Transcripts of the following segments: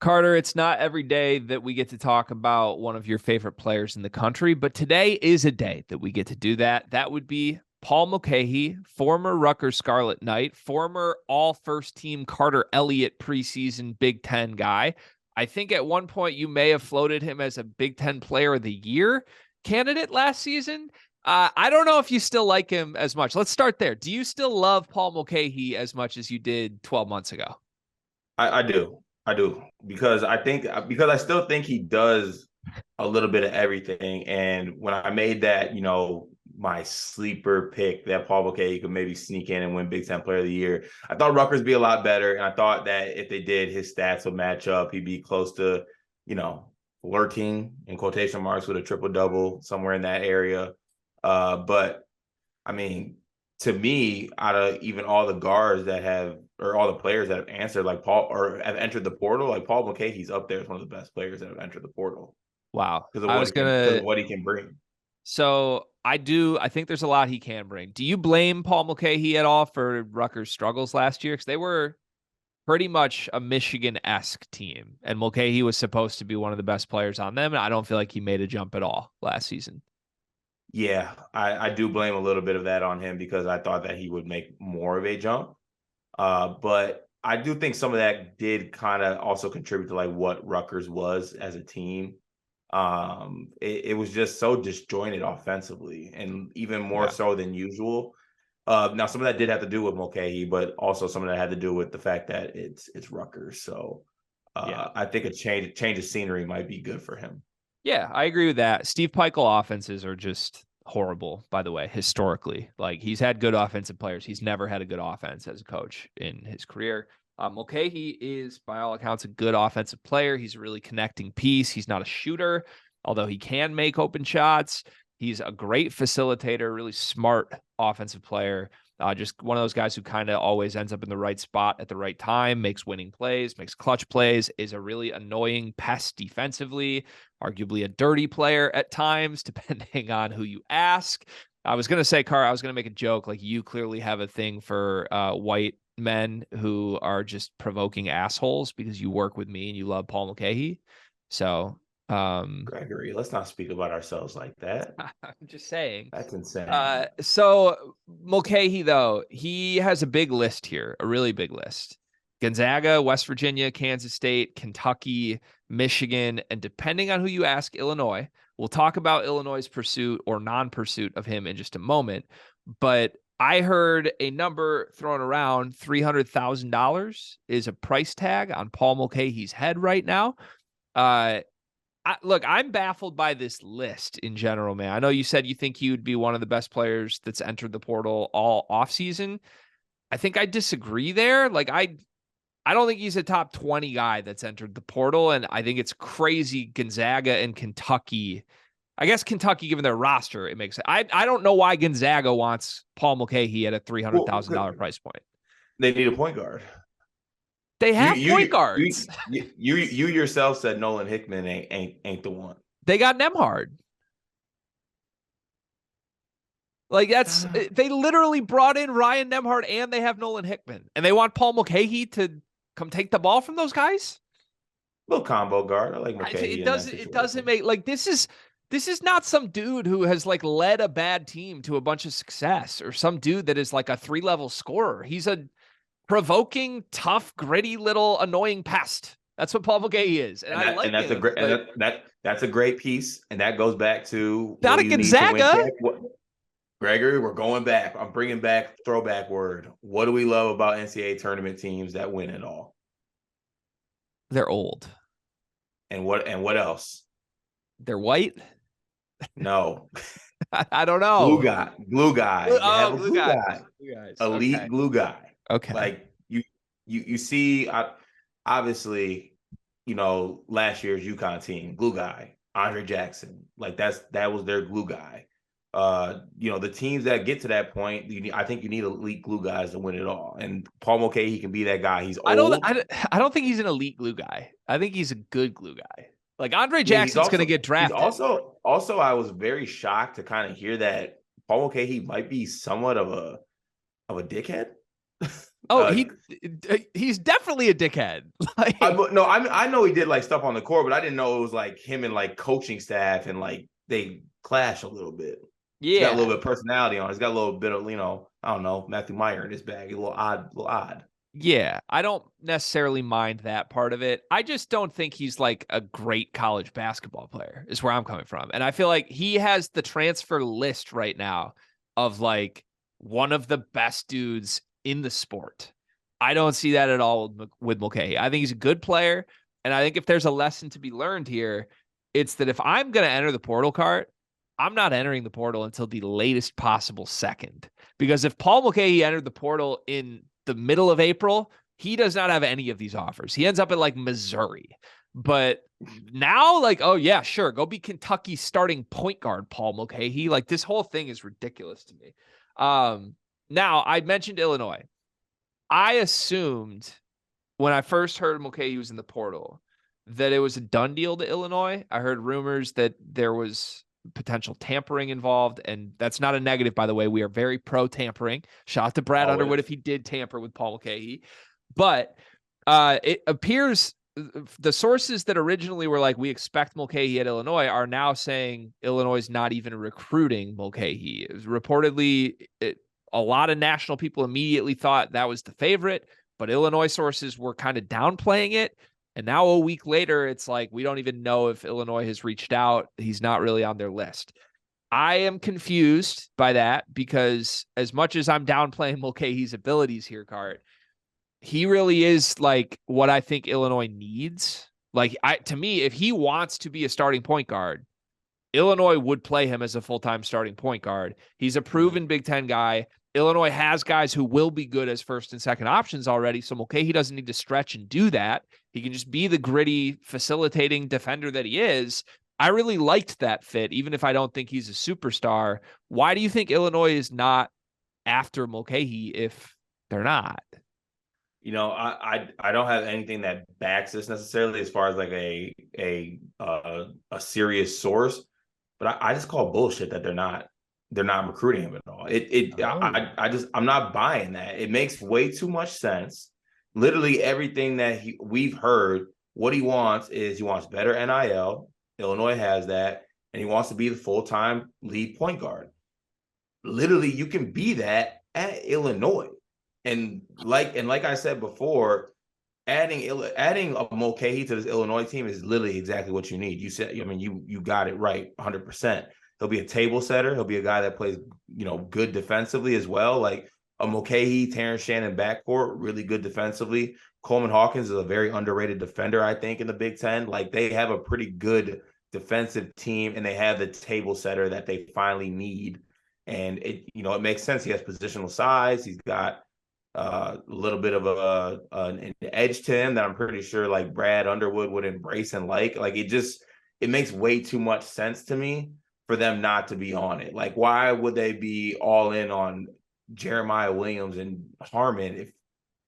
Carter, it's not every day that we get to talk about one of your favorite players in the country, but today is a day that we get to do that. That would be Paul Mulcahy, former Rutgers Scarlet Knight, former all first team Carter Elliott preseason Big Ten guy. I think at one point you may have floated him as a Big Ten Player of the Year candidate last season. I don't know if you still like him as much. Let's start there. Do you still love Paul Mulcahy as much as you did 12 months ago? I do. I do. Because I still think he does a little bit of everything. And when I made that, my sleeper pick that Paul Mulcahy could maybe sneak in and win Big Ten Player of the Year, I thought Rutgers be a lot better. And I thought that if they did, his stats would match up. He'd be close to, flirting in quotation marks with a triple double somewhere in that area. But I mean, to me, out of even all the guards that have, or all the players that have answered like Paul or have entered the portal, like Paul Mulcahy's up there as one of the best players that have entered the portal Wow. because of I what was he can because gonna of what he can bring. So I think there's a lot he can bring. Do you blame Paul Mulcahy at all for Rutgers' struggles last year? Because they were pretty much a Michigan-esque team, and Mulcahy was supposed to be one of the best players on them, and I don't feel like he made a jump at all last season. Yeah, I do blame a little bit of that on him because I thought that he would make more of a jump. But I do think some of that did kind of also contribute to like what Rutgers was as a team. It was just so disjointed offensively and even more Yeah. so than usual. Now some of that did have to do with Mulcahy, but also some of that had to do with the fact that it's Rutgers. So Yeah. I think a change of scenery might be good for him. Yeah, I agree with that. Steve Peichel offenses are just horrible, by the way, historically. Like, he's had good offensive players. He's never had a good offense as a coach in his career. Mulcahy is, by all accounts, a good offensive player. He's a really connecting piece. He's not a shooter, although he can make open shots. He's a great facilitator, really smart offensive player. Just one of those guys who kind of always ends up in the right spot at the right time, makes winning plays, makes clutch plays, is a really annoying pest defensively, arguably a dirty player at times, depending on who you ask. I was going to say, Car, I was going to make a joke. Like, you clearly have a thing for white men who are just provoking assholes because you work with me and you love Paul Mulcahy. So, Gregory, let's not speak about ourselves like that. I'm just saying. That's insane. So Mulcahy, though, he has a big list here, a really big list. Gonzaga, West Virginia, Kansas State, Kentucky, Michigan, and depending on who you ask, Illinois. We'll talk about Illinois' pursuit or non-pursuit of him in just a moment. But I heard a number thrown around, $300,000 is a price tag on Paul Mulcahy's head right now. Look, I'm baffled by this list in general, man. I know you said you think he would be one of the best players that's entered the portal all offseason. I think I disagree there. Like, I don't think he's a top 20 guy that's entered the portal, and I think it's crazy Gonzaga and Kentucky. I guess Kentucky, given their roster, it makes it. I don't know why Gonzaga wants Paul Mulcahy at a Well, $300,000 price point. they need a point guard. They You have point you you guards. you yourself said Nolan Hickman ain't the one. They got Nemhard. Like, they literally brought in Ryan Nemhard and they have Nolan Hickman, and they want Paul Mulcahy to come take the ball from those guys. Little combo guard. I like It Mulcahy in that doesn't situation. make, like, this is not some dude who has like led a bad team to a bunch of success or some dude that is like a 3-level scorer. He's a provoking, tough, gritty little annoying pest. That's what Paul Mulcahy is, and And I that and like that's a him. great and Like, that's a great piece. And that goes back to what not do at you need to win Gonzaga. champ? What, Gregory, we're going back. I'm bringing back throwback word. What do we love about NCAA tournament teams that win it all? They're old. And what else? They're white. No. I don't Glue know. guy. Glue guy. You have Oh, a glue glue guys. guy. Glue guys. Elite Okay. glue guy. Okay. Like you see obviously, last year's UConn team, glue guy, Andre Jackson. Like that was their glue guy. The teams that get to that point, I think you need elite glue guys to win it all. And Paul Mulcahy, he can be that guy. He's I don't. old. I don't think he's an elite glue guy. I think he's a good glue guy. Like, Andre Yeah, Jackson's going to get he's drafted. also I was very shocked to kind of hear that Paul Mulcahy might be somewhat of a dickhead. Oh, he's definitely a dickhead. Like, No, I know he did like stuff on the court, but I didn't know it was like him and like coaching staff and like they clash a little bit. He's got a yeah. little bit of personality on. He's got a little bit of, I don't know, Matthew Meyer in his bag. A little odd, a little odd. Yeah, I don't necessarily mind that part of it. I just don't think he's like a great college basketball player, is where I'm coming from. And I feel like he has the transfer list right now of like one of the best dudes in the sport. I don't see that at all with Mulcahy. I think he's a good player. And I think if there's a lesson to be learned here, it's that if I'm going to enter the portal cart, I'm not entering the portal until the latest possible second. Because if Paul Mulcahy entered the portal in the middle of April, he does not have any of these offers. He ends up at like Missouri. But now, like, oh yeah, sure, go be Kentucky's starting point guard, Paul Mulcahy. Like, this whole thing is ridiculous to me. Now I mentioned Illinois. I assumed when I first heard Mulcahy was in the portal that it was a done deal to Illinois. I heard rumors that there was potential tampering involved, and that's not a negative, by the way. We are very pro tampering. Shout out to Brad Always. Underwood if he did tamper with Paul Mulcahy. But it appears the sources that originally were like, we expect Mulcahy at Illinois, are now saying Illinois is not even recruiting Mulcahy. It was reportedly, a lot of national people immediately thought that was the favorite, but Illinois sources were kind of downplaying it. And now a week later, it's like, we don't even know if Illinois has reached out. He's not really on their list. I am confused by that because as much as I'm downplaying Mulcahy's abilities here, Cart, he really is like what I think Illinois needs. Like, to me, if he wants to be a starting point guard, Illinois would play him as a full-time starting point guard. He's a proven Big Ten guy. Illinois has guys who will be good as first and second options already. So Mulcahy doesn't need to stretch and do that. He can just be the gritty, facilitating defender that he is. I really liked that fit, even if I don't think he's a superstar. Why do you think Illinois is not after Mulcahy if they're not? I don't have anything that backs this necessarily as far as like a serious source, but I just call bullshit that they're not recruiting him at all. I'm not buying that. It makes way too much sense. Literally everything that we've heard, what he wants is he wants better NIL. Illinois has that, and he wants to be the full-time lead point guard. Literally, you can be that at Illinois. And like I said before, adding a Mulcahy to this Illinois team is literally exactly what you need. You said, I mean, you got it right, 100%. He'll be a table setter. He'll be a guy that plays, good defensively as well. Like a Mulcahy, Terrence Shannon backcourt, really good defensively. Coleman Hawkins is a very underrated defender, I think, in the Big Ten. Like they have a pretty good defensive team, and they have the table setter that they finally need. And it makes sense. He has positional size. He's got a little bit of an edge to him that I'm pretty sure like Brad Underwood would embrace and like it makes way too much sense to me for them not to be on it. Like, why would they be all in on Jeremiah Williams and Harmon if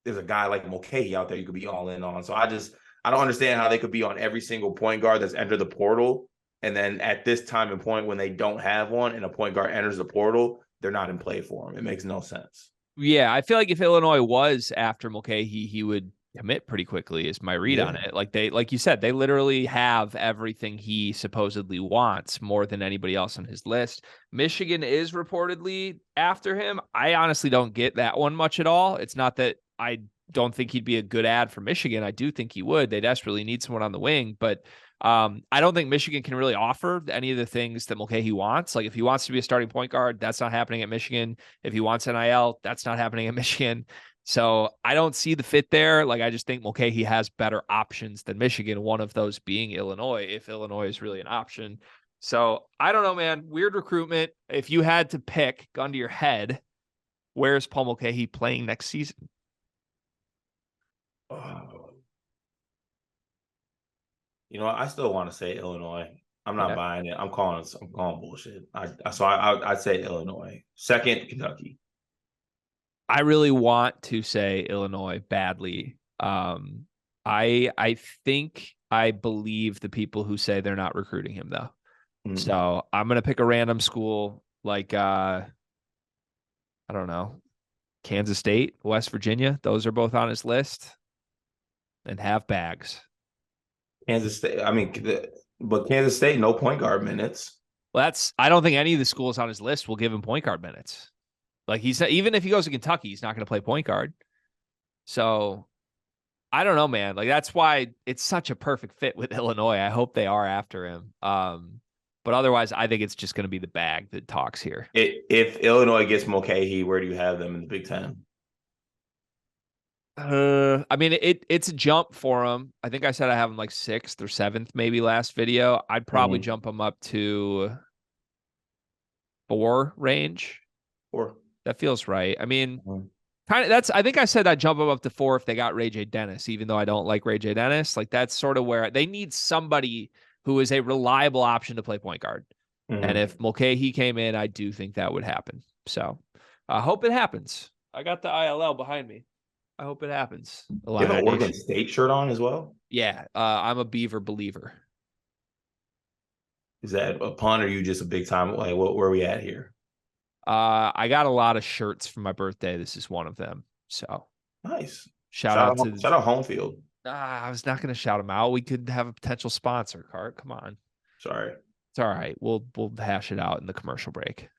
there's a guy like Mulcahy out there you could be all in on? So I don't understand how they could be on every single point guard that's entered the portal, and then at this time and point when they don't have one and a point guard enters the portal, they're not in play for him. It makes no sense. Yeah, I feel like if Illinois was after Mulcahy, he would commit pretty quickly, is my read on it. Like you said, they literally have everything he supposedly wants more than anybody else on his list. Michigan is reportedly after him. I honestly don't get that one much at all. It's not that I don't think he'd be a good ad for Michigan. I do think he would. They desperately need someone on the wing, but I don't think Michigan can really offer any of the things that Mulcahy wants. Like if he wants to be a starting point guard, that's not happening at Michigan. If he wants NIL, that's not happening at Michigan. So I don't see the fit there. Like I just think Mulcahy has better options than Michigan, one of those being Illinois, if Illinois is really an option. So I don't know, man. Weird recruitment. If you had to pick, gun to your head, where's Paul Mulcahy playing next season? I still want to say Illinois. I'm not buying it. I'm calling bullshit. I'd say Illinois. Second, Kentucky. I really want to say Illinois badly. I think I believe the people who say they're not recruiting him though. Mm-hmm. So I'm gonna pick a random school like I don't know, Kansas State, West Virginia, those are both on his list and have bags. Kansas State. I mean, but Kansas State, no point guard minutes. Well, I don't think any of the schools on his list will give him point guard minutes. Like he said, even if he goes to Kentucky, he's not going to play point guard. So I don't know, man. Like that's why it's such a perfect fit with Illinois. I hope they are after him. But otherwise, I think it's just going to be the bag that talks here. If Illinois gets Mulcahy, where do you have them in the Big Ten? I mean, it's a jump for him. I think I said I have him like 6th or 7th, maybe last video. I'd probably jump him up to 4 range. 4. That feels right. I mean, kind of. I think I said I'd jump him up to 4 if they got Ray J. Dennis, even though I don't like Ray J. Dennis. Like that's sort of where they need somebody who is a reliable option to play point guard. And if Mulcahy came in, I do think that would happen. So I hope it happens. I got the ILL behind me. I hope it happens. You have an Oregon State shirt on as well? Yeah, I'm a Beaver believer. Is that a pun or are you just a big time? Like, where are we at here? I got a lot of shirts for my birthday. This is one of them. So nice. Shout out home field. I was not going to shout them out. We could have a potential sponsor, Cart. Come on. Sorry. It's all right. We'll hash it out in the commercial break.